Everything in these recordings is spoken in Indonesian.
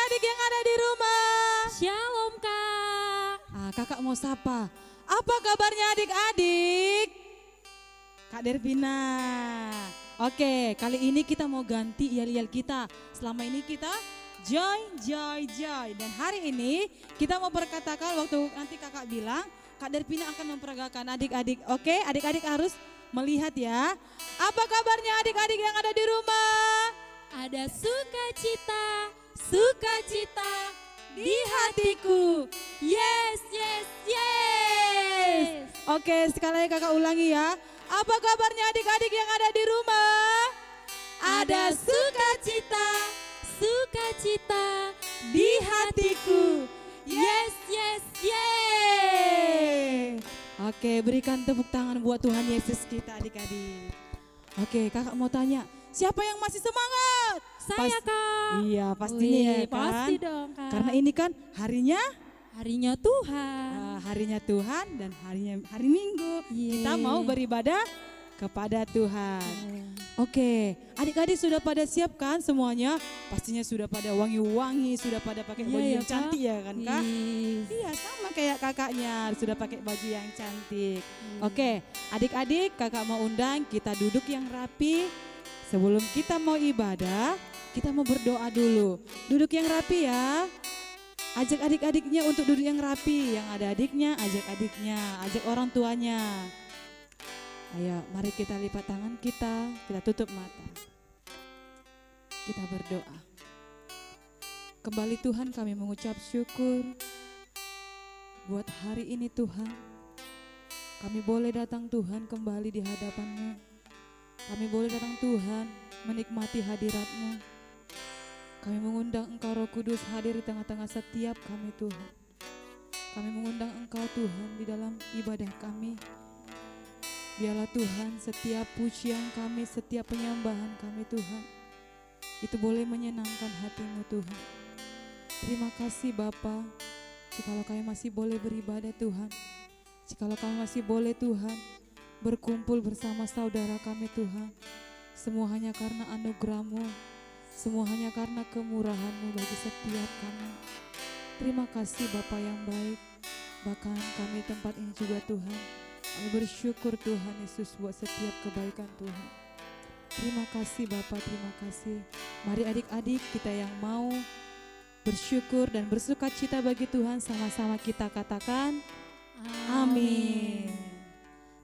adik-adik yang ada di rumah. Shalom Kak. Kakak mau sapa. Apa kabarnya adik-adik? Kak Dervina. Oke, kali ini kita mau ganti yel-yel kita. Selama ini kita joy. Dan hari ini kita mau perkatakan waktu nanti kakak bilang, Kak Dervina akan memperagakan adik-adik. Oke, adik-adik harus melihat ya. Apa kabarnya adik-adik yang ada di rumah? Ada sukacita Di hatiku. Yes. Oke, sekali lagi kakak ulangi ya. Apa kabarnya adik-adik yang ada di rumah? Ada sukacita Di hatiku. Yes. Oke, berikan tepuk tangan buat Tuhan Yesus kita adik-adik. Oke, kakak mau tanya, siapa yang masih semangat? Saya Kak. Iya, pastinya ya kan. Pasti dong Kak. Karena ini kan harinya Tuhan. harinya Tuhan dan hari Minggu. Kita mau beribadah kepada Tuhan. Oke, adik-adik sudah pada siap kan semuanya? Pastinya sudah pada wangi-wangi, sudah pada pakai baju yang cantik ya kan Kak? Iya, sama kayak kakaknya, sudah pakai baju yang cantik. Oke, adik-adik kakak mau undang kita duduk yang rapi. Sebelum kita mau ibadah, kita mau berdoa dulu. Duduk yang rapi ya. Ajak adik-adiknya untuk duduk yang rapi. Yang ada adiknya, ajak adiknya, ajak orang tuanya. Ayo, mari kita lipat tangan kita tutup mata. Kita berdoa. Kembali Tuhan kami mengucap syukur buat hari ini Tuhan. Kami boleh datang Tuhan kembali di hadapan-Mu. Kami boleh datang Tuhan menikmati hadirat-Mu. Kami mengundang Engkau Roh Kudus hadir di tengah-tengah setiap kami Tuhan. Kami mengundang Engkau Tuhan di dalam ibadah kami. Biarlah Tuhan setiap pujian kami, setiap penyembahan kami Tuhan, itu boleh menyenangkan hati-Mu Tuhan. Terima kasih Bapa, jikalau kami masih boleh beribadah Tuhan. Jikalau kami masih boleh Tuhan berkumpul bersama saudara kami Tuhan. Semua hanya karena anugerah-Mu, semua hanya karena kemurahan-Mu bagi setiap kami. Terima kasih Bapa yang baik, bahkan kami tempat ini juga Tuhan. Kami bersyukur Tuhan Yesus buat setiap kebaikan Tuhan. Terima kasih Bapa, terima kasih. Mari adik-adik kita yang mau bersyukur dan bersuka cita bagi Tuhan, sama-sama kita katakan amin.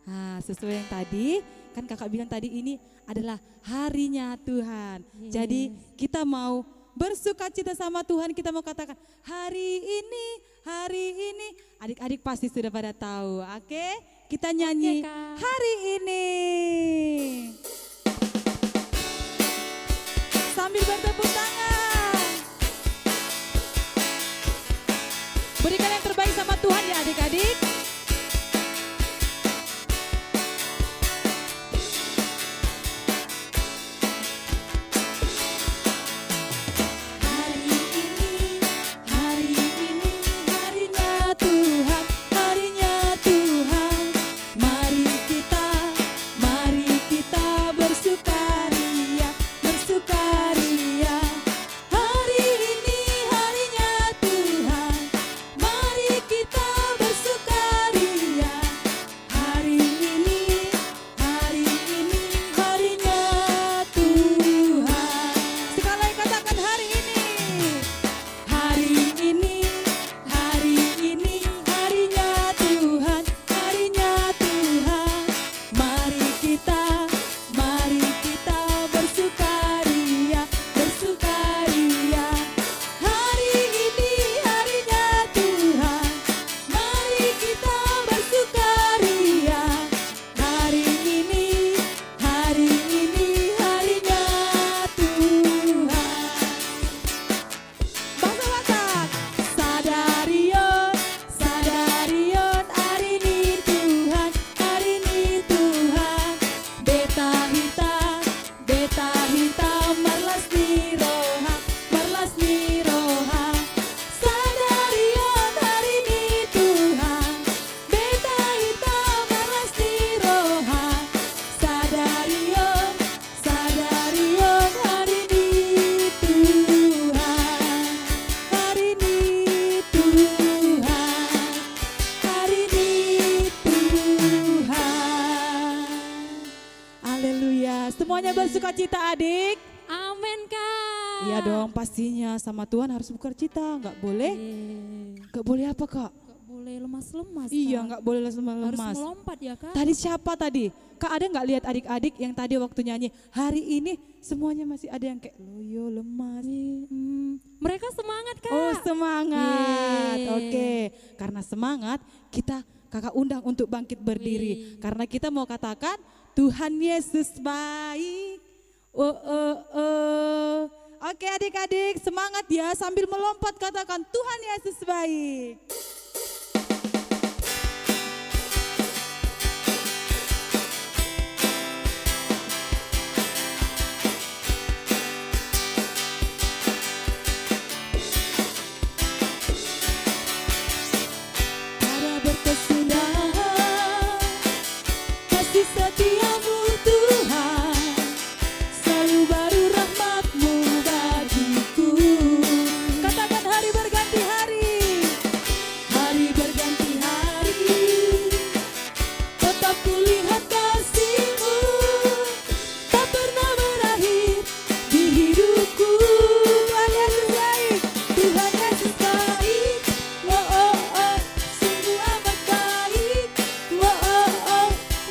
Nah, sesuai yang tadi, kan kakak bilang tadi ini adalah harinya Tuhan. Jadi kita mau bersuka cita sama Tuhan, kita mau katakan hari ini. Adik-adik pasti sudah pada tahu, oke? Kita nyanyi hari ini. Sambil bertepuk tangan. Berikan yang terbaik sama Tuhan ya adik-adik. Hari ini harinya Tuhan, mari bersukacita adik? Amin Kak. Iya dong pastinya sama Tuhan harus bersukacita. Nggak boleh? Nggak boleh apa Kak? Nggak boleh lemas-lemas. Iya Kak. nggak boleh Harus lemas. melompat ya Kak. Tadi siapa tadi? Kak ada nggak lihat adik-adik yang tadi waktu nyanyi? Hari ini semuanya masih ada yang kayak loyo, lemas. Mereka semangat Kak. Oh semangat, Yeay. oke. Karena semangat kita kakak undang untuk bangkit berdiri. Karena kita mau katakan Tuhan Yesus baik. Oke adik-adik semangat ya sambil melompat katakan Tuhan Yesus baik. Setiamu Tuhan, selalu baru rahmat-Mu bagiku. Katakan hari berganti hari. Hari berganti hari, tetap kulihat kasih-Mu, tak pernah berakhir di hidupku. Tuhan Yesus baik. Tuhan Yesus baik, sungguh amat baik,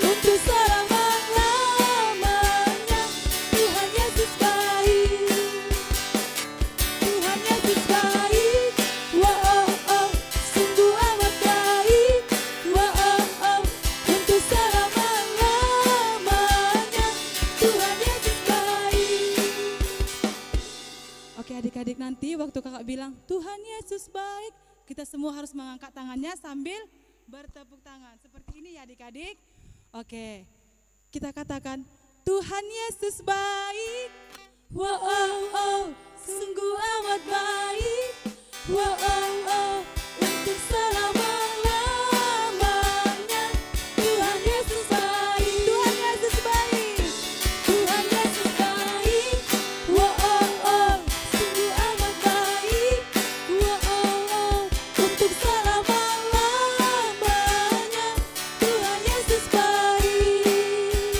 untuk selama-lamanya. Tuhan Yesus baik, Tuhan Yesus baik, sungguh amat baik, untuk selama-lamanya. Tuhan Yesus baik. Oke adik-adik nanti waktu kakak bilang Tuhan Yesus baik, kita semua harus mengangkat tangannya sambil bertepuk tangan. Seperti ini ya adik-adik. Oke, kita katakan Tuhan Yesus baik. Sungguh amat baik, untuk selama-lamanya. Tuhan Yesus baik, Tuhan Yesus baik. Tuhan Yesus baik, sungguh amat baik, untuk selama-lamanya. Tuhan Yesus baik,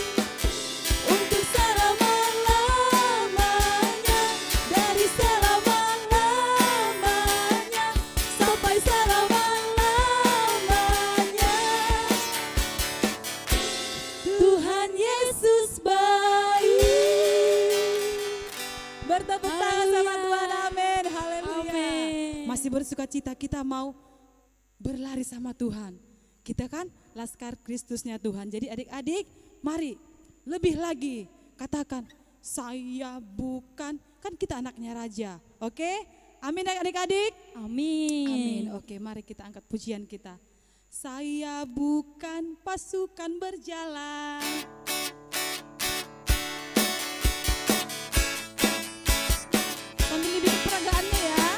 untuk selama-lamanya, dari selama-lamanya sampai selama-lamanya. Tuhan Yesus baik. Bertepuk tangan sama Haleluya. Tuhan, amin, haleluya. Amin. Masih bersukacita kita mau berlari sama Tuhan. Kita kan laskar Kristusnya Tuhan. Jadi adik-adik mari lebih lagi katakan saya bukan, kan kita anaknya raja. Oke, amin adik-adik. Amin. Amin. Oke, mari kita angkat pujian kita. Saya bukan pasukan berjalan. Sambil hidup peragaannya ya.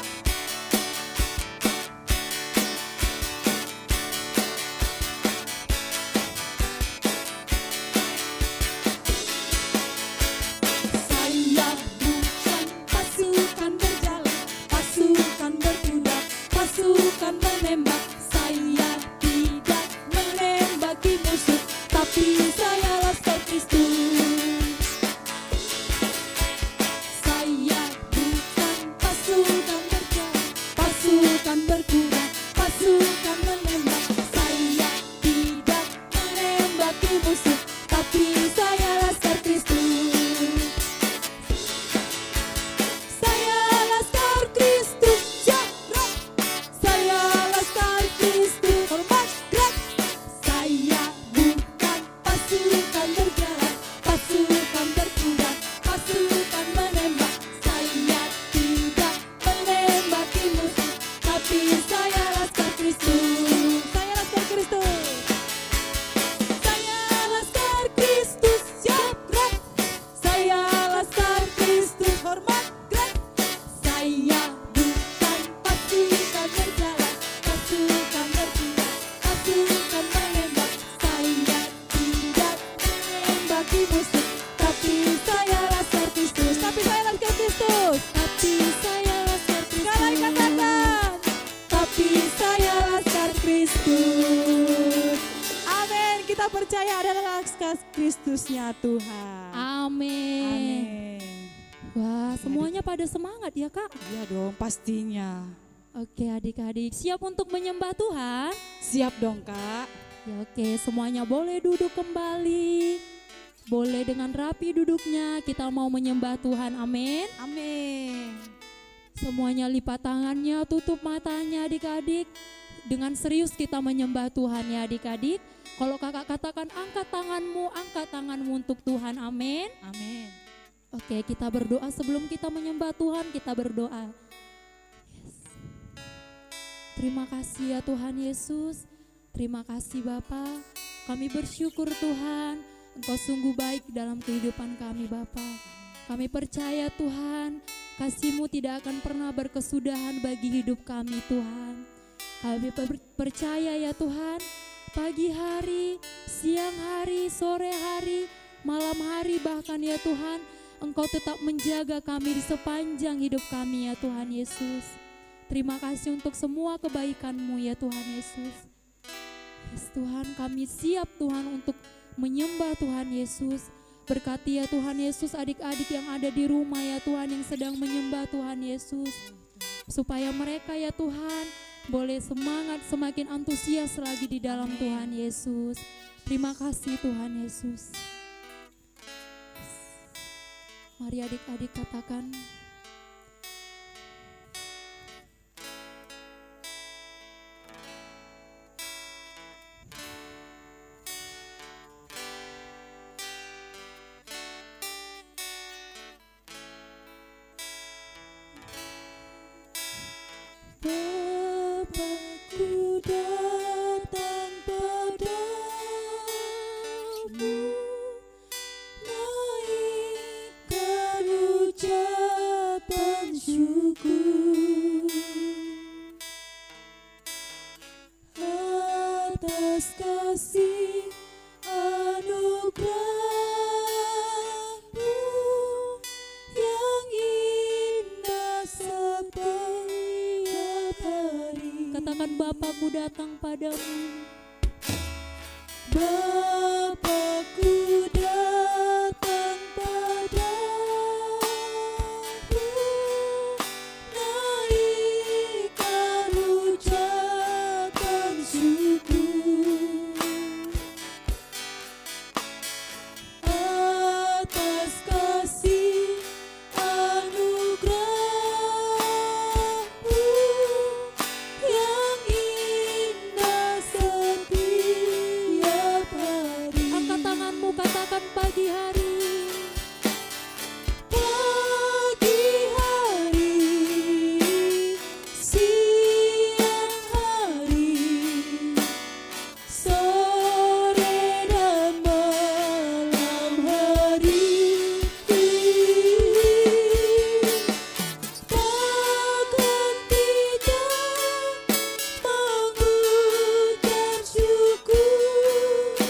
Saya bukan pasukan berjalan, pasukan berkuda, pasukan menembak. Saya tidak menembaki musuh, tapi saya laskar Kristus. Saya bukan pasukan berjalan, pasukan berkuda, pasukan menembak. Saya tidak menembaki musuh, tapi saya laskar Kristus. Saya laskar Kristus, jarak. Saya laskar Kristus, hormat, gerak. Saya bukan pasukan berjalan, pasukan berkuda, pasukan menembak. Saya tidak menembaki musuh, tapi saya laskar Kristus. Saya laskar Kristus. Saya laskar Kristus, siap gerak. Saya laskar Kristus, hormat gerak. Saya bukan pasukan berjalan, pasukan berkuda, pasukan menembak. Saya tidak menembaki musuh, tapi saya laskar Kristus. Tapi saya laskar Kristus. Tapi saya laskar Kristus. Sekali katakan. Tapi saya laskar Kristus. Amin. Kita percaya adalah laskar Kristusnya Tuhan. Amin. Wah, semuanya pada semangat ya Kak? Iya dong, pastinya. Oke adik-adik, siap untuk menyembah Tuhan? Siap dong Kak. Ya oke, semuanya boleh duduk kembali. Boleh dengan rapi duduknya, kita mau menyembah Tuhan, amin. Amin. Semuanya lipat tangannya, tutup matanya adik-adik. Dengan serius kita menyembah Tuhan ya adik-adik. Kalau kakak katakan angkat tanganmu untuk Tuhan, amin. Amin. Oke, kita berdoa sebelum kita menyembah Tuhan, kita berdoa. Yes. Terima kasih ya Tuhan Yesus. Terima kasih Bapa. Kami bersyukur Tuhan, Engkau sungguh baik dalam kehidupan kami Bapa. Kami percaya Tuhan, kasih-Mu tidak akan pernah berkesudahan bagi hidup kami Tuhan. Kami percaya ya Tuhan, pagi hari, siang hari, sore hari, malam hari bahkan ya Tuhan, Engkau tetap menjaga kami di sepanjang hidup kami ya Tuhan Yesus. Terima kasih untuk semua kebaikan-Mu ya Tuhan Yesus. Yes, Tuhan, kami siap Tuhan untuk menyembah Tuhan Yesus. Berkati ya Tuhan Yesus adik-adik yang ada di rumah ya Tuhan yang sedang menyembah Tuhan Yesus. Supaya mereka ya Tuhan boleh semangat, semakin antusias lagi di dalam Tuhan Yesus. Terima kasih Tuhan Yesus. Mari adik-adik katakan. Bapakku datang padamu, naikkan ucapan syukur atas kasih anugerah-Mu yang indah setiap hari. Katakan Bapakku datang padamu. Bapakku datang padamu, naikkan ucapan syukur atas kasih anugerah-Mu yang indah setiap hari. Angkat tanganmu, katakan pagi hari. Pagi hari, siang hari, sore dan malam hari, takkan tidak mengucap syukur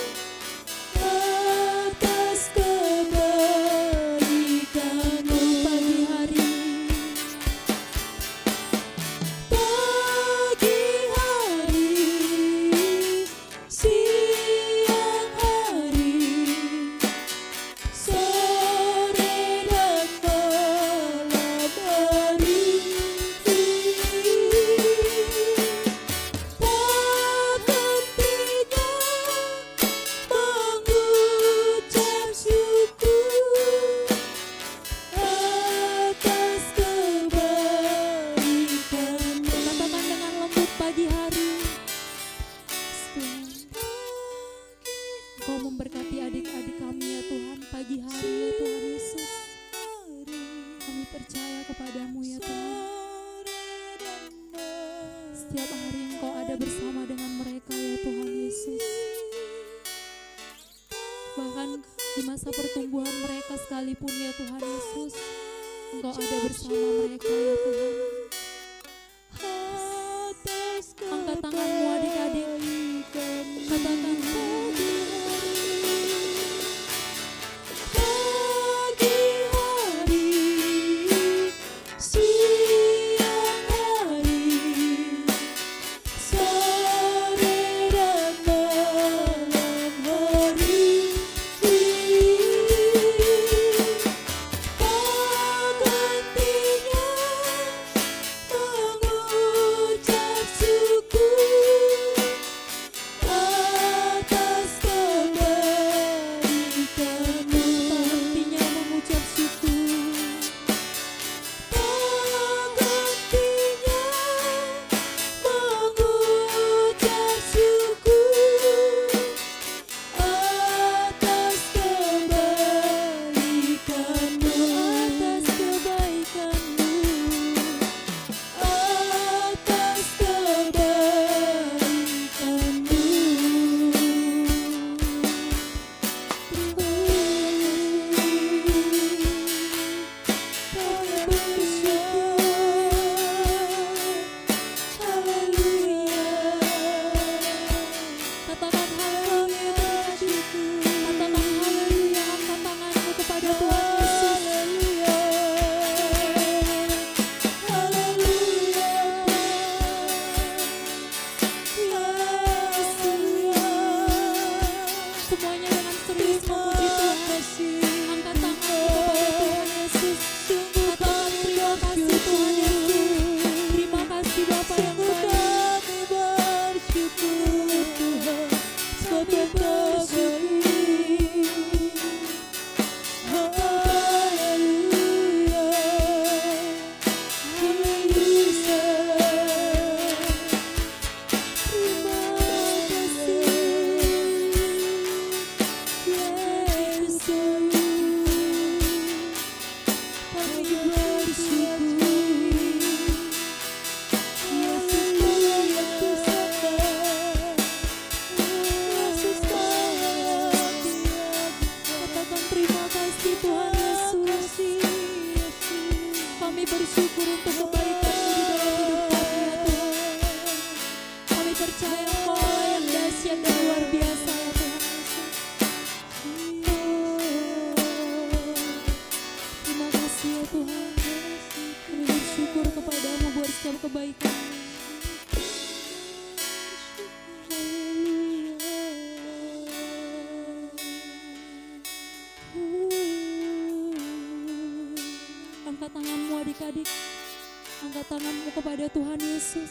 atas kebaikan-Mu. Pagi hari, Pagi hari, siang hari, sore dan malam hari, takkan tidak mengucap syukur atas kebaikan-Mu. katakan dengan lembut pagi hari. Tuhan, Kau memberkati adik-adik kami ya Tuhan. Pagi hari ya Tuhan Yesus. Kami percaya kepadamu ya Tuhan. Setiap hari Engkau ada bersama dengan mereka ya Tuhan Yesus. Bahkan di masa pertumbuhan mereka sekalipun ya Tuhan Yesus, Engkau ada bersama mereka ya Tuhan. Angkat tanganmu adik-adik, katakan Pagi hari, siang hari, sore dan malam hari, Angkat tanganmu adik-adik. Angkat tanganmu kepada Tuhan Yesus.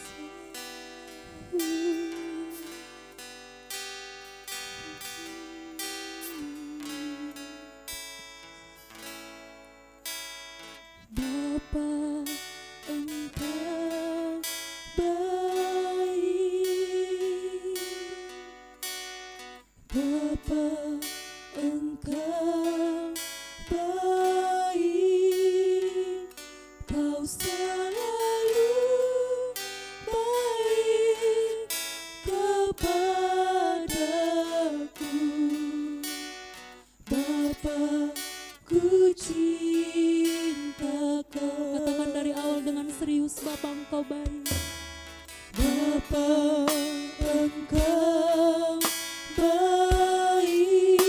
Bapa, Engkau baik. Bapa, Engkau baik. Kau selalu baik kepadaku. Bapa, ku cinta Kau. Katakan dari awal dengan serius, Bapa Engkau baik. Bapa, Engkau baik.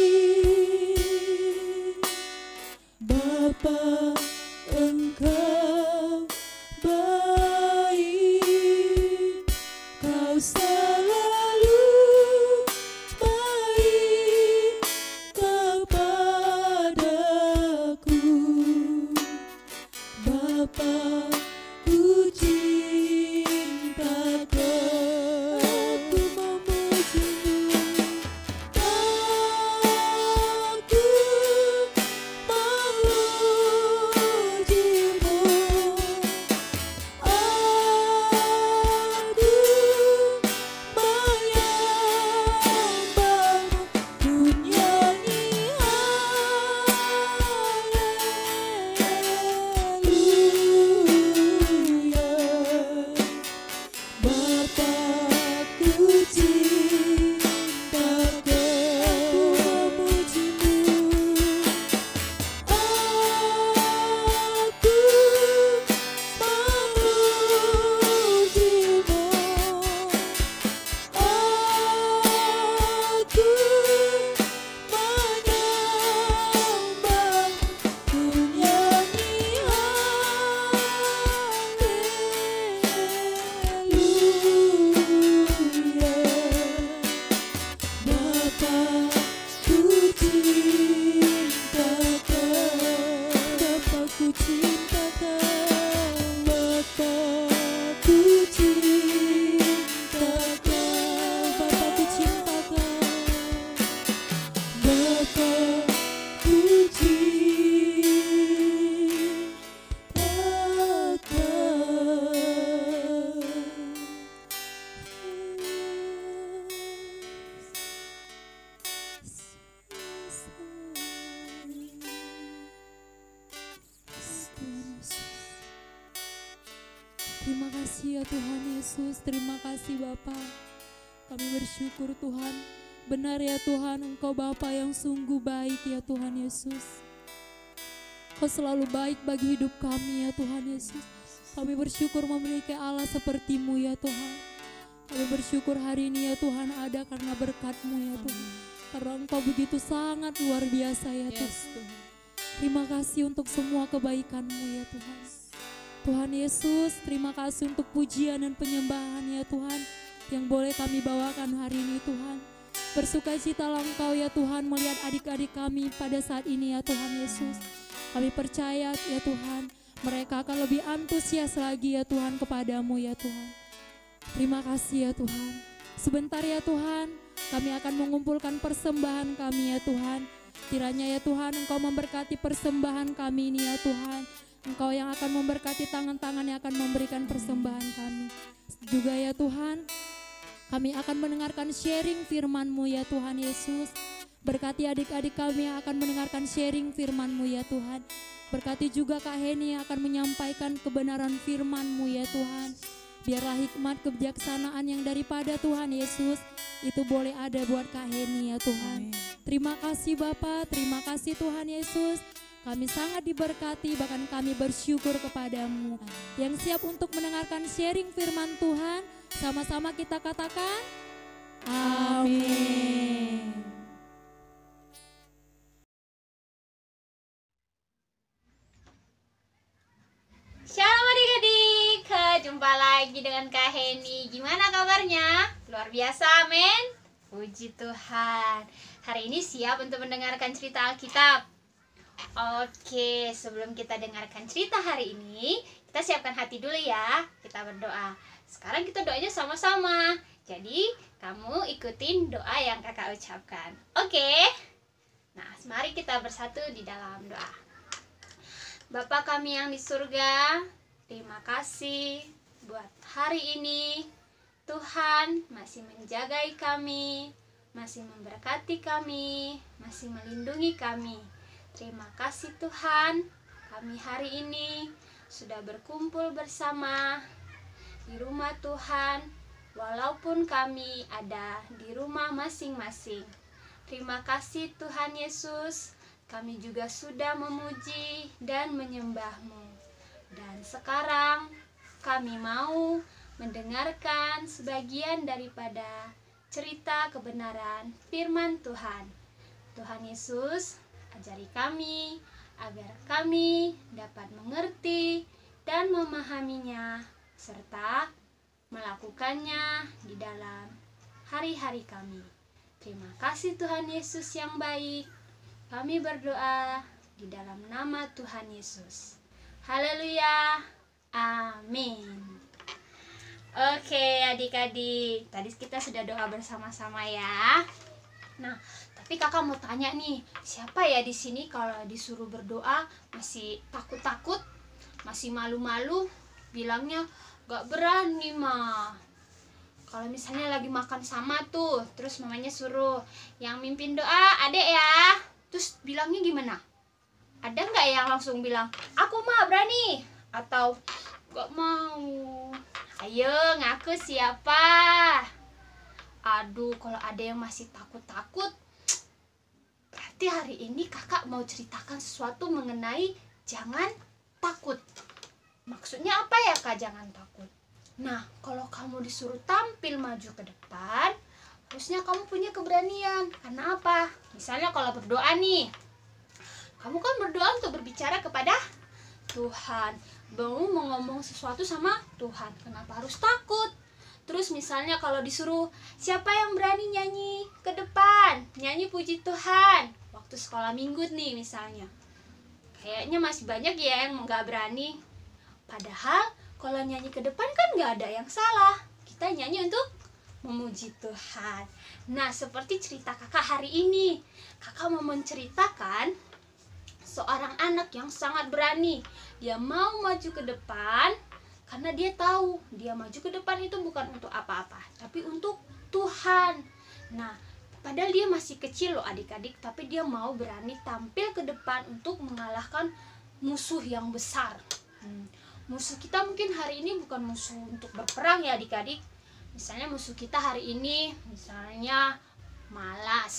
Bapa, Engkau baik. Kau selalu baik kepadaku. Bapa, ku cinta Kau. Aku memujimu. Aku memujimu. Aku menyembahmu. Ku nyanyi haleluya. Bapa, ku cinta Kau. Memujimu. Aku memujimu. Aku menyembahmu. Ku nyanyi haleluya. Bapa, ku cinta Kau. Bapa, ku cinta Kau. Bapa, ku cinta Kau. Bapa, ku cinta Kau. Bapa, ku cinta Terima kasih ya Tuhan Yesus, terima kasih Bapa. Kami bersyukur Tuhan, benar ya Tuhan, Engkau Bapa yang sungguh baik ya Tuhan Yesus. Kau selalu baik bagi hidup kami ya Tuhan Yesus. Kami bersyukur memiliki Allah seperti-Mu ya Tuhan. Kami bersyukur hari ini ya Tuhan ada karena berkat-Mu ya Tuhan. Karena Engkau begitu sangat luar biasa ya Tuhan. Terima kasih untuk semua kebaikan-Mu ya Tuhan. Tuhan Yesus, terima kasih untuk pujian dan penyembahan ya Tuhan yang boleh kami bawakan hari ini Tuhan. Bersukacitalah Engkau ya Tuhan melihat adik-adik kami pada saat ini ya Tuhan Yesus. Kami percaya ya Tuhan, mereka akan lebih antusias lagi ya Tuhan kepadamu ya Tuhan. Terima kasih ya Tuhan. Sebentar ya Tuhan, kami akan mengumpulkan persembahan kami ya Tuhan. Kiranya ya Tuhan Engkau memberkati persembahan kami ini ya Tuhan. Engkau yang akan memberkati tangan-tangan yang akan memberikan persembahan kami. Juga ya Tuhan, kami akan mendengarkan sharing firman-Mu ya Tuhan Yesus. Berkati adik-adik kami yang akan mendengarkan sharing firman-Mu ya Tuhan. Berkati juga Kak Heni yang akan menyampaikan kebenaran firman-Mu ya Tuhan. Biarlah hikmat kebijaksanaan yang daripada Tuhan Yesus itu boleh ada buat Kak Heni ya Tuhan. Terima kasih Bapa, terima kasih Tuhan Yesus. Kami sangat diberkati, bahkan kami bersyukur kepadamu. Yang siap untuk mendengarkan sharing firman Tuhan, sama-sama kita katakan, amin. Shalom adik-adik, jumpa lagi dengan Kak Heni. Gimana kabarnya? Luar biasa, amin. Puji Tuhan. Hari ini siap untuk mendengarkan cerita Alkitab. Oke, sebelum kita dengarkan cerita hari ini, kita siapkan hati dulu ya. Kita berdoa. Sekarang kita doanya sama-sama. Jadi, kamu ikutin doa yang kakak ucapkan. Oke? Nah, mari kita bersatu di dalam doa. Bapa kami yang di surga, terima kasih buat hari ini. Tuhan masih menjagai kami, masih memberkati kami, masih melindungi kami. Terima kasih Tuhan, kami hari ini sudah berkumpul bersama di rumah Tuhan, walaupun kami ada di rumah masing-masing. Terima kasih Tuhan Yesus, kami juga sudah memuji dan menyembah-Mu. Dan sekarang kami mau mendengarkan sebagian daripada cerita kebenaran firman Tuhan. Tuhan Yesus, ajari kami agar kami dapat mengerti dan memahaminya serta melakukannya di dalam hari-hari kami. Terima kasih Tuhan Yesus yang baik. Kami berdoa di dalam nama Tuhan Yesus. Haleluya. Amin. Oke, adik-adik. Tadi kita sudah doa bersama-sama ya. Nah, tapi kakak mau tanya nih, siapa ya di sini kalau disuruh berdoa masih takut-takut, masih malu-malu, bilangnya gak berani mah. Kalau misalnya lagi makan sama tuh, terus mamanya suruh yang mimpin doa adek ya, terus bilangnya gimana? Ada nggak yang langsung bilang aku mah berani atau gak mau? Ayo ngaku siapa? Aduh, kalau ada yang masih takut-takut, berarti hari ini kakak mau ceritakan sesuatu mengenai jangan takut. Maksudnya apa ya kak jangan takut? Nah, kalau kamu disuruh tampil maju ke depan, harusnya kamu punya keberanian. Karena apa? Misalnya kalau berdoa nih, kamu kan berdoa untuk berbicara kepada Tuhan, mau ngomong sesuatu sama Tuhan. Kenapa harus takut? Terus misalnya kalau disuruh siapa yang berani nyanyi ke depan, nyanyi puji Tuhan waktu sekolah minggu nih misalnya, kayaknya masih banyak ya yang nggak berani. Padahal kalau nyanyi ke depan kan nggak ada yang salah, kita nyanyi untuk memuji Tuhan. Nah, seperti cerita kakak hari ini, kakak mau menceritakan seorang anak yang sangat berani. Dia mau maju ke depan karena dia tahu dia maju ke depan itu bukan untuk apa-apa, tapi untuk Tuhan. Nah, padahal dia masih kecil loh adik-adik, tapi dia mau berani tampil ke depan untuk mengalahkan musuh yang besar. Musuh kita mungkin hari ini bukan musuh untuk berperang ya adik-adik. Misalnya musuh kita hari ini misalnya malas,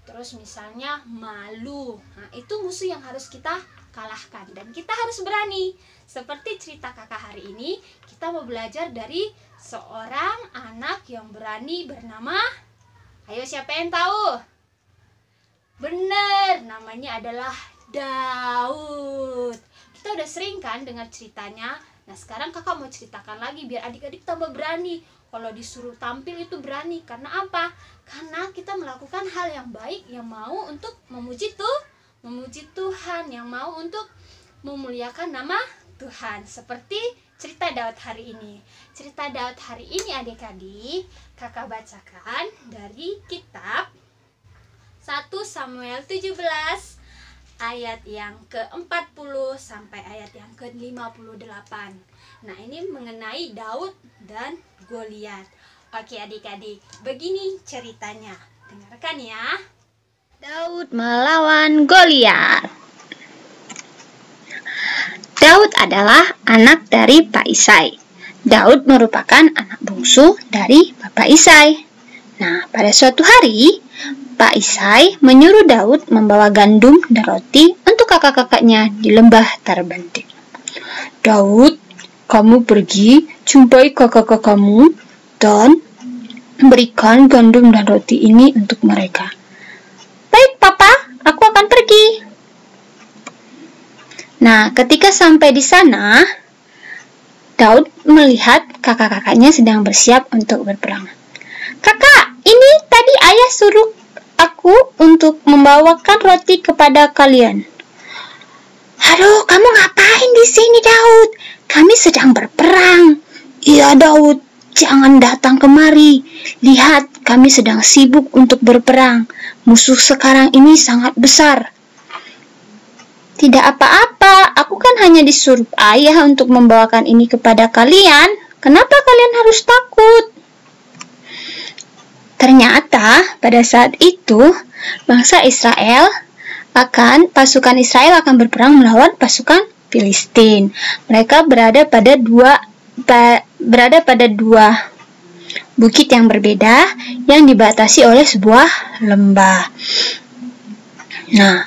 terus misalnya malu. Nah, itu musuh yang harus kita kalahkan dan kita harus berani. Seperti cerita kakak hari ini, kita mau belajar dari seorang anak yang berani bernama, ayo siapa yang tahu? Bener, namanya adalah Daud. Kita udah sering kan dengar ceritanya. Nah, sekarang kakak mau ceritakan lagi biar adik-adik tambah berani. Kalau disuruh tampil itu berani. Karena apa? Karena kita melakukan hal yang baik, yang mau untuk memuji Tuhan, yang mau untuk memuliakan nama Tuhan. Seperti cerita Daud hari ini. Cerita Daud hari ini adik-adik kakak bacakan dari kitab 1 Samuel 17 ayat yang ke-40 sampai ayat yang ke-58. Nah, ini mengenai Daud dan Goliat. Oke adik-adik, begini ceritanya. Dengarkan ya. Daud melawan Goliat. Daud adalah anak dari Pak Isai. Daud merupakan anak bungsu dari Bapak Isai. Nah, pada suatu hari, Pak Isai menyuruh Daud membawa gandum dan roti untuk kakak-kakaknya di lembah Tarbantik. Daud, kamu pergi jumpai kakak-kakakmu dan berikan gandum dan roti ini untuk mereka. Baik, Papa, aku akan pergi. Nah, ketika sampai di sana, Daud melihat kakak-kakaknya sedang bersiap untuk berperang. Kakak, ini tadi ayah suruh aku untuk membawakan roti kepada kalian. "Aduh, kamu ngapain di sini, Daud? Kami sedang berperang." "Iya, Daud, jangan datang kemari. Lihat, kami sedang sibuk untuk berperang. Musuh sekarang ini sangat besar." "Tidak apa-apa, aku kan hanya disuruh ayah untuk membawakan ini kepada kalian. Kenapa kalian harus takut?" Ternyata pada saat itu pasukan Israel akan berperang melawan pasukan Filistin. Mereka berada pada dua bukit yang berbeda yang dibatasi oleh sebuah lembah. Nah,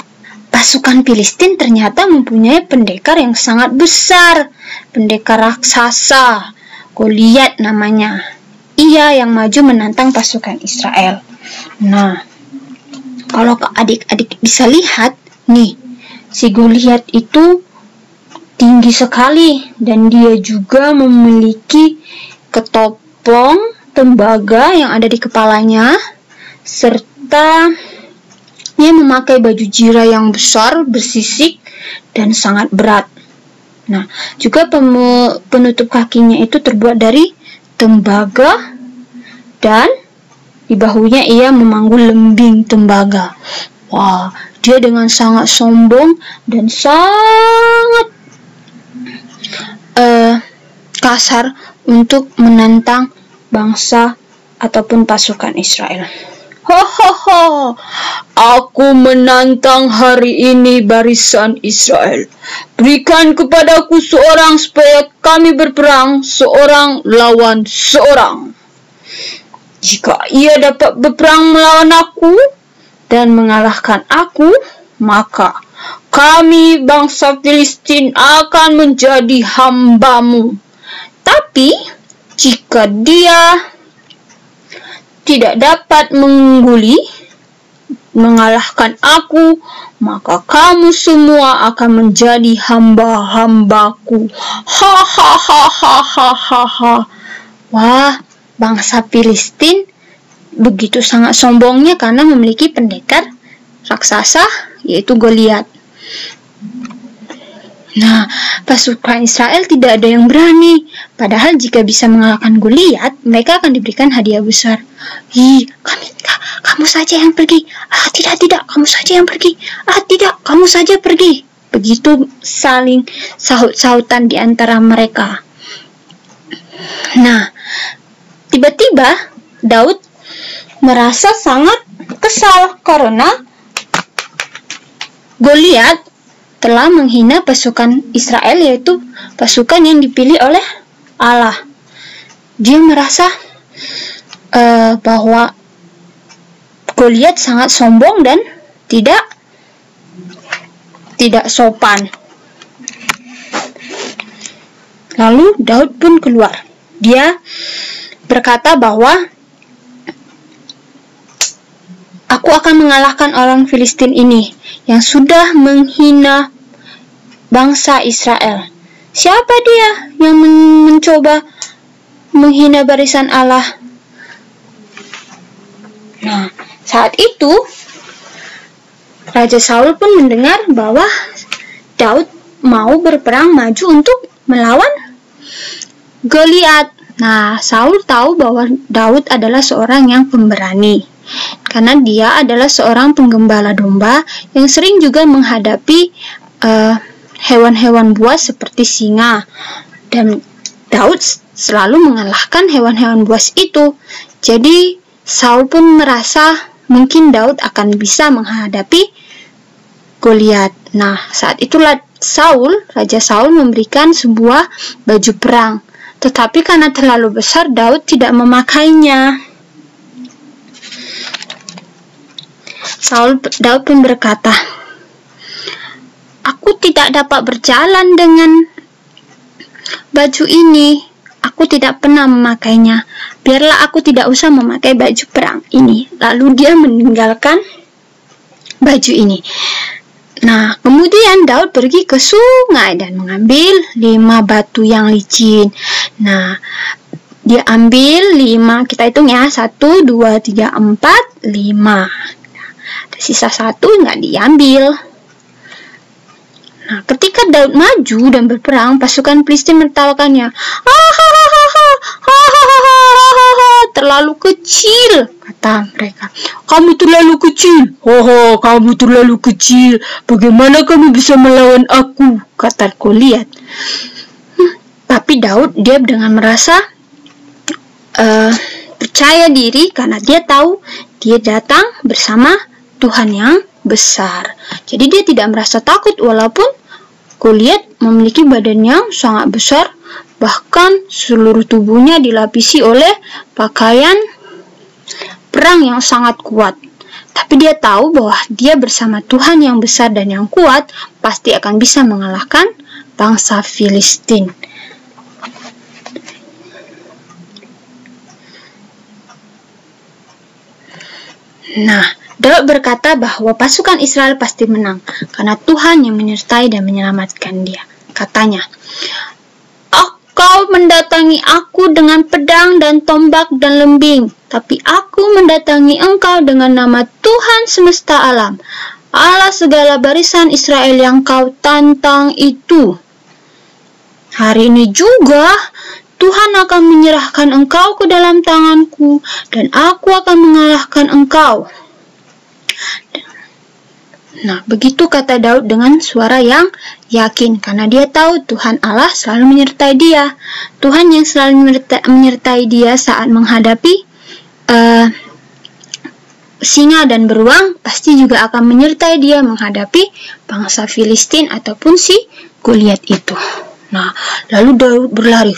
pasukan Filistin ternyata mempunyai pendekar yang sangat besar, pendekar raksasa, Goliat namanya. Ia yang maju menantang pasukan Israel. Nah, kalau adik-adik bisa lihat, nih, si Goliat itu tinggi sekali dan dia juga memiliki ketopong tembaga yang ada di kepalanya, serta dia memakai baju jira yang besar, bersisik, dan sangat berat. Nah, juga penutup kakinya itu terbuat dari tembaga dan di bahunya ia memanggul lembing tembaga. Wah, dia dengan sangat sombong dan sangat kasar untuk menantang bangsa ataupun pasukan Israel. "Hahaha, aku menantang hari ini barisan Israel. Berikan kepadaku seorang supaya kami berperang seorang lawan seorang. Jika ia dapat berperang melawan aku dan mengalahkan aku, maka kami bangsa Filistin akan menjadi hambamu. Tapi jika dia tidak dapat mengalahkan aku, maka kamu semua akan menjadi hamba-hambaku." Hahaha. Wah, bangsa Filistin begitu sangat sombongnya karena memiliki pendekar raksasa yaitu Goliat. Nah, pasukan Israel tidak ada yang berani. Padahal jika bisa mengalahkan Goliat, mereka akan diberikan hadiah besar. Kamu saja yang pergi. Tidak, kamu saja yang pergi. Tidak, kamu saja pergi. Begitu saling sahut-sahutan di antara mereka. Nah, tiba-tiba Daud merasa sangat kesal karena Goliat telah menghina pasukan Israel, yaitu pasukan yang dipilih oleh Allah. Dia merasa bahwa Goliat sangat sombong dan tidak sopan. Lalu Daud pun keluar. Dia berkata bahwa aku akan mengalahkan orang Filistin ini yang sudah menghina bangsa Israel. Siapa dia yang mencoba menghina barisan Allah? Nah, saat itu Raja Saul pun mendengar bahwa Daud mau berperang maju untuk melawan Goliat. Nah, Saul tahu bahwa Daud adalah seorang yang pemberani, karena dia adalah seorang penggembala domba yang sering juga menghadapi hewan-hewan buas seperti singa, dan Daud selalu mengalahkan hewan-hewan buas itu. Jadi Saul pun merasa mungkin Daud akan bisa menghadapi Goliat. Nah, saat itulah Raja Saul memberikan sebuah baju perang, tetapi karena terlalu besar Daud tidak memakainya. Daud pun berkata, "Aku tidak dapat berjalan dengan baju ini. Aku tidak pernah memakainya. Biarlah aku tidak usah memakai baju perang ini." Lalu dia meninggalkan baju ini. Nah, kemudian Daud pergi ke sungai dan mengambil 5 batu yang licin. Nah, dia ambil 5, kita hitung ya, 1, 2, 3, 4, 5. Sisa 1 nggak diambil. Nah, ketika Daud maju dan berperang, pasukan Filistin menertawakannya. Terlalu kecil, kata mereka. Kamu terlalu kecil. Kamu terlalu kecil. Bagaimana kamu bisa melawan aku? Kata Goliat. Tapi Daud, dia dengan merasa percaya diri karena dia tahu dia datang bersama Tuhan yang besar. Jadi dia tidak merasa takut walaupun Goliat memiliki badan yang sangat besar, bahkan seluruh tubuhnya dilapisi oleh pakaian perang yang sangat kuat. Tapi dia tahu bahwa dia bersama Tuhan yang besar dan yang kuat pasti akan bisa mengalahkan bangsa Filistin. Nah, Daud berkata bahwa pasukan Israel pasti menang karena Tuhan yang menyertai dan menyelamatkan dia. Katanya, "Kau mendatangi aku dengan pedang dan tombak dan lembing, tapi aku mendatangi engkau dengan nama Tuhan semesta alam, Allah segala barisan Israel yang kau tantang itu. Hari ini juga Tuhan akan menyerahkan engkau ke dalam tanganku, dan aku akan mengalahkan engkau." Nah, begitu kata Daud dengan suara yang yakin, karena dia tahu Tuhan Allah selalu menyertai dia. Tuhan yang selalu menyertai dia saat menghadapi singa dan beruang, pasti juga akan menyertai dia menghadapi bangsa Filistin ataupun si Goliat itu. Nah, lalu Daud berlari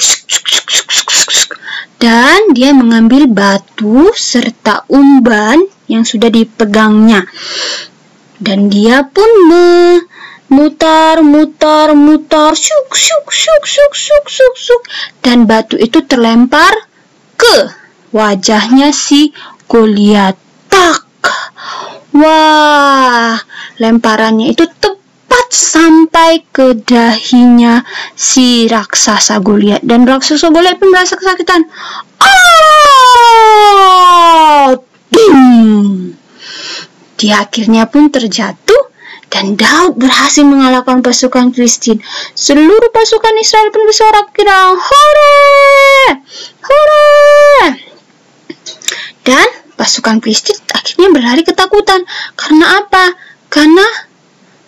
dan dia mengambil batu serta umban yang sudah dipegangnya. Dan dia pun memutar, syuk, dan batu itu terlempar ke wajahnya si Goliat. Tak! Wah, lemparannya itu tepat sampai ke dahinya si raksasa Goliat, dan raksasa Goliat pun merasa kesakitan. Ding! Dia akhirnya pun terjatuh dan Daud berhasil mengalahkan pasukan Filistin. Seluruh pasukan Israel pun bersorak-sorai, "Hore! Hore!" Dan pasukan Filistin akhirnya berlari ketakutan. Karena apa? Karena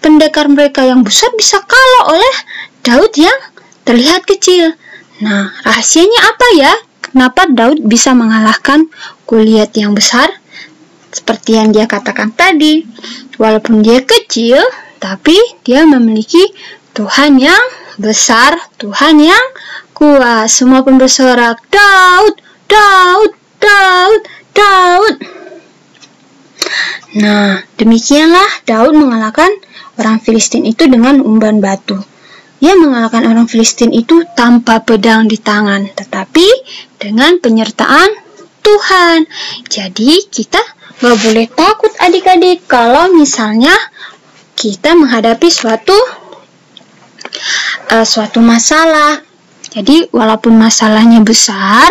pendekar mereka yang besar bisa kalah oleh Daud yang terlihat kecil. Nah, rahasianya apa ya? Kenapa Daud bisa mengalahkan Goliat yang besar? Seperti yang dia katakan tadi, walaupun dia kecil, tapi dia memiliki Tuhan yang besar, Tuhan yang kuat. Semua pun bersorak, "Daud, Daud, Daud, Daud." Nah, demikianlah Daud mengalahkan orang Filistin itu dengan umban batu. Dia mengalahkan orang Filistin itu tanpa pedang di tangan, tetapi dengan penyertaan Tuhan. Jadi kita gak boleh takut adik-adik kalau misalnya kita menghadapi suatu masalah. Jadi walaupun masalahnya besar,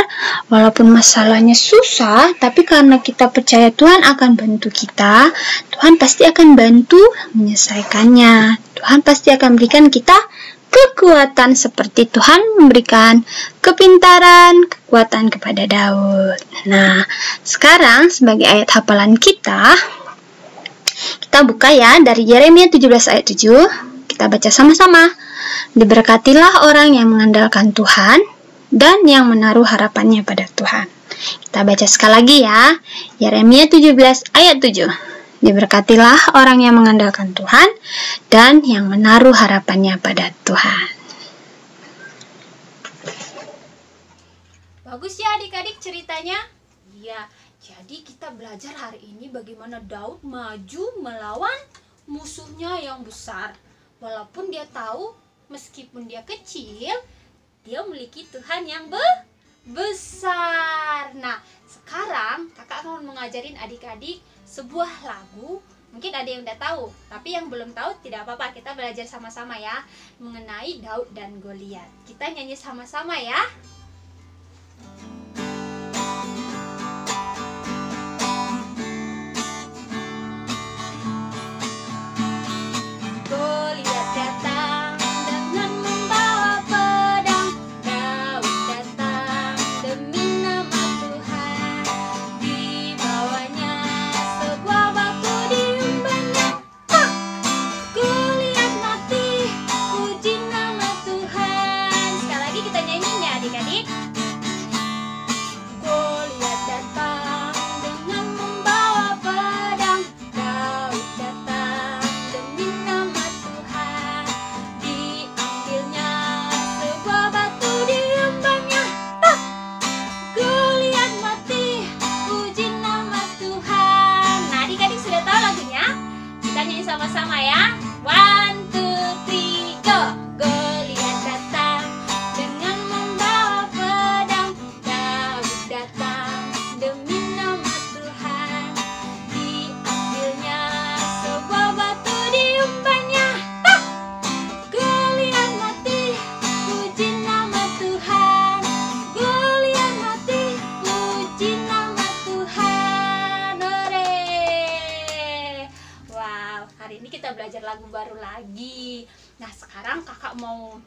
walaupun masalahnya susah, tapi karena kita percaya Tuhan akan bantu kita, Tuhan pasti akan bantu menyelesaikannya. Tuhan pasti akan berikan kita kekuatan seperti Tuhan memberikan kepintaran, kekuatan kepada Daud. Nah, sekarang sebagai ayat hafalan kita buka ya dari Yeremia 17 ayat 7. Kita baca sama-sama. "Diberkatilah orang yang mengandalkan Tuhan dan yang menaruh harapannya pada Tuhan." Kita baca sekali lagi ya. Yeremia 17 ayat 7. "Diberkatilah orang yang mengandalkan Tuhan dan yang menaruh harapannya pada Tuhan." Bagus ya adik-adik ceritanya? Iya, jadi kita belajar hari ini bagaimana Daud maju melawan musuhnya yang besar. Walaupun dia tahu meskipun dia kecil, dia memiliki Tuhan yang besar. Nah, sekarang kakak akan mengajarin adik-adik sebuah lagu. Mungkin ada yang udah tahu, tapi yang belum tahu tidak apa-apa, kita belajar sama-sama ya mengenai Daud dan Goliat. Kita nyanyi sama-sama ya. Goliat datang lagu baru lagi. Nah sekarang kakak mau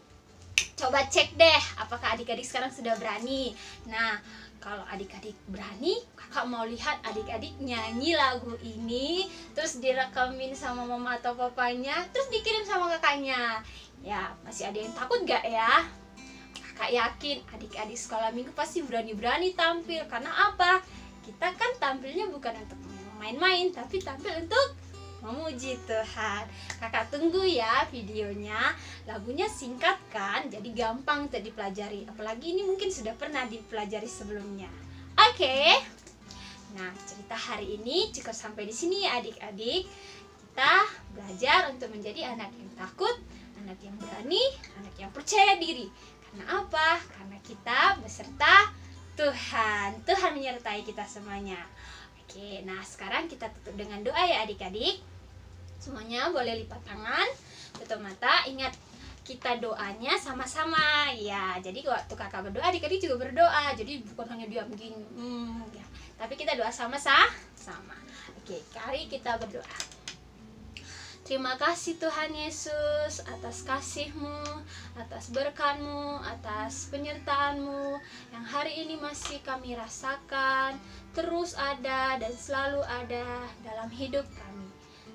coba cek deh apakah adik-adik sekarang sudah berani. Nah kalau adik-adik berani, kakak mau lihat adik-adik nyanyi lagu ini, terus direkamin sama mama atau papanya, terus dikirim sama kakaknya. Ya, masih ada yang takut gak ya? Kakak yakin adik-adik sekolah minggu pasti berani-berani tampil. Karena apa? Kita kan tampilnya bukan untuk main-main, tapi tampil untuk memuji Tuhan. Kakak tunggu ya videonya. Lagunya singkat kan, jadi gampang untuk dipelajari. Apalagi ini mungkin sudah pernah dipelajari sebelumnya. Oke. Nah, cerita hari ini cukup sampai di sini ya adik-adik. Kita belajar untuk menjadi anak yang takut, anak yang berani, anak yang percaya diri. Karena apa? Karena kita beserta Tuhan. Tuhan menyertai kita semuanya. Oke, nah sekarang kita tutup dengan doa ya adik-adik. Semuanya boleh lipat tangan, tutup mata. Ingat kita doanya sama-sama ya. Jadi waktu kakak berdoa, adik-adik juga berdoa. Jadi bukan hanya diam begini, ya. Tapi kita doa sama-sama. Oke, mari kita berdoa. Terima kasih Tuhan Yesus atas kasih-Mu, atas berkat-Mu, atas penyertaan-Mu yang hari ini masih kami rasakan, terus ada dan selalu ada dalam hidup kami.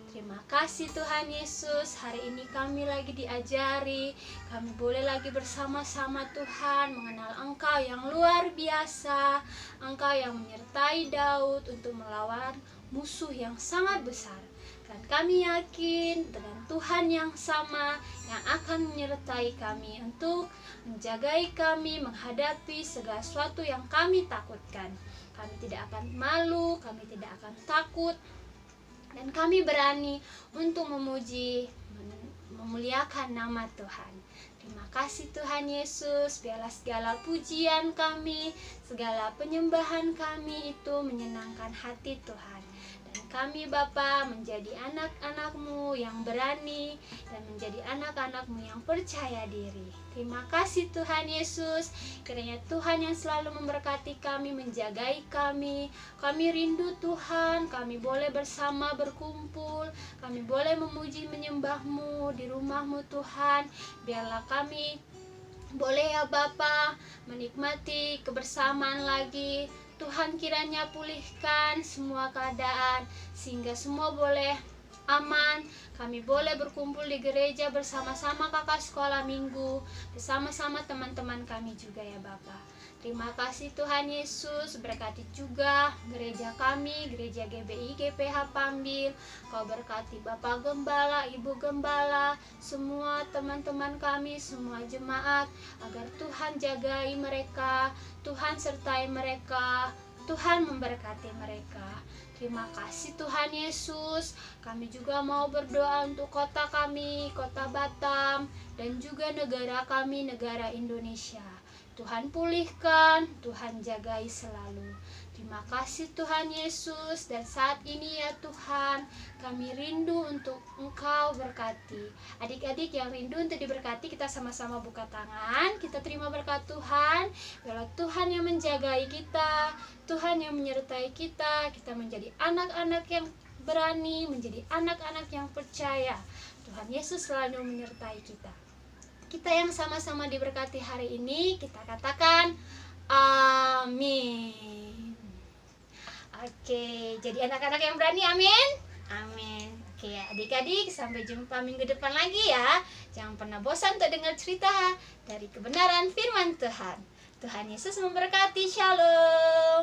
Terima kasih Tuhan Yesus, hari ini kami lagi diajari, kami boleh lagi bersama-sama Tuhan mengenal Engkau yang luar biasa, Engkau yang menyertai Daud untuk melawan musuh yang sangat besar. Dan kami yakin dengan Tuhan yang sama yang akan menyertai kami untuk menjagai kami menghadapi segala sesuatu yang kami takutkan. Kami tidak akan malu, kami tidak akan takut, dan kami berani untuk memuji, memuliakan nama Tuhan. Terima kasih Tuhan Yesus, biarlah segala pujian kami, segala penyembahan kami itu menyenangkan hati Tuhan. Dan kami Bapa menjadi anak-anak-Mu yang berani dan menjadi anak-anak-Mu yang percaya diri. Terima kasih Tuhan Yesus, kiranya Tuhan yang selalu memberkati kami, menjagai kami. Kami rindu Tuhan, kami boleh bersama berkumpul, kami boleh memuji menyembah-Mu di rumah-Mu Tuhan. Biarlah kami boleh ya Bapa menikmati kebersamaan lagi. Tuhan kiranya pulihkan semua keadaan sehingga semua boleh aman. Kami boleh berkumpul di gereja bersama-sama kakak sekolah minggu, bersama-sama teman-teman kami juga ya Bapa. Terima kasih Tuhan Yesus, berkati juga gereja kami, gereja GBI GPH Pambil. Kau berkati Bapak Gembala, Ibu Gembala, semua teman-teman kami, semua jemaat, agar Tuhan jagai mereka, Tuhan sertai mereka, Tuhan memberkati mereka. Terima kasih Tuhan Yesus. Kami juga mau berdoa untuk kota kami, kota Batam, dan juga negara kami, negara Indonesia. Tuhan pulihkan, Tuhan jagai selalu. Terima kasih Tuhan Yesus. Dan saat ini ya Tuhan, kami rindu untuk Engkau berkati. Adik-adik yang rindu untuk diberkati, kita sama-sama buka tangan. Kita terima berkat Tuhan. Biarlah Tuhan yang menjagai kita, Tuhan yang menyertai kita. Kita menjadi anak-anak yang berani, menjadi anak-anak yang percaya. Tuhan Yesus selalu menyertai kita. Kita yang sama-sama diberkati hari ini, kita katakan amin. Oke, jadi anak-anak yang berani, amin. Amin. Oke, adik-adik, sampai jumpa minggu depan lagi ya. Jangan pernah bosan untuk dengar cerita dari kebenaran firman Tuhan. Tuhan Yesus memberkati. Shalom.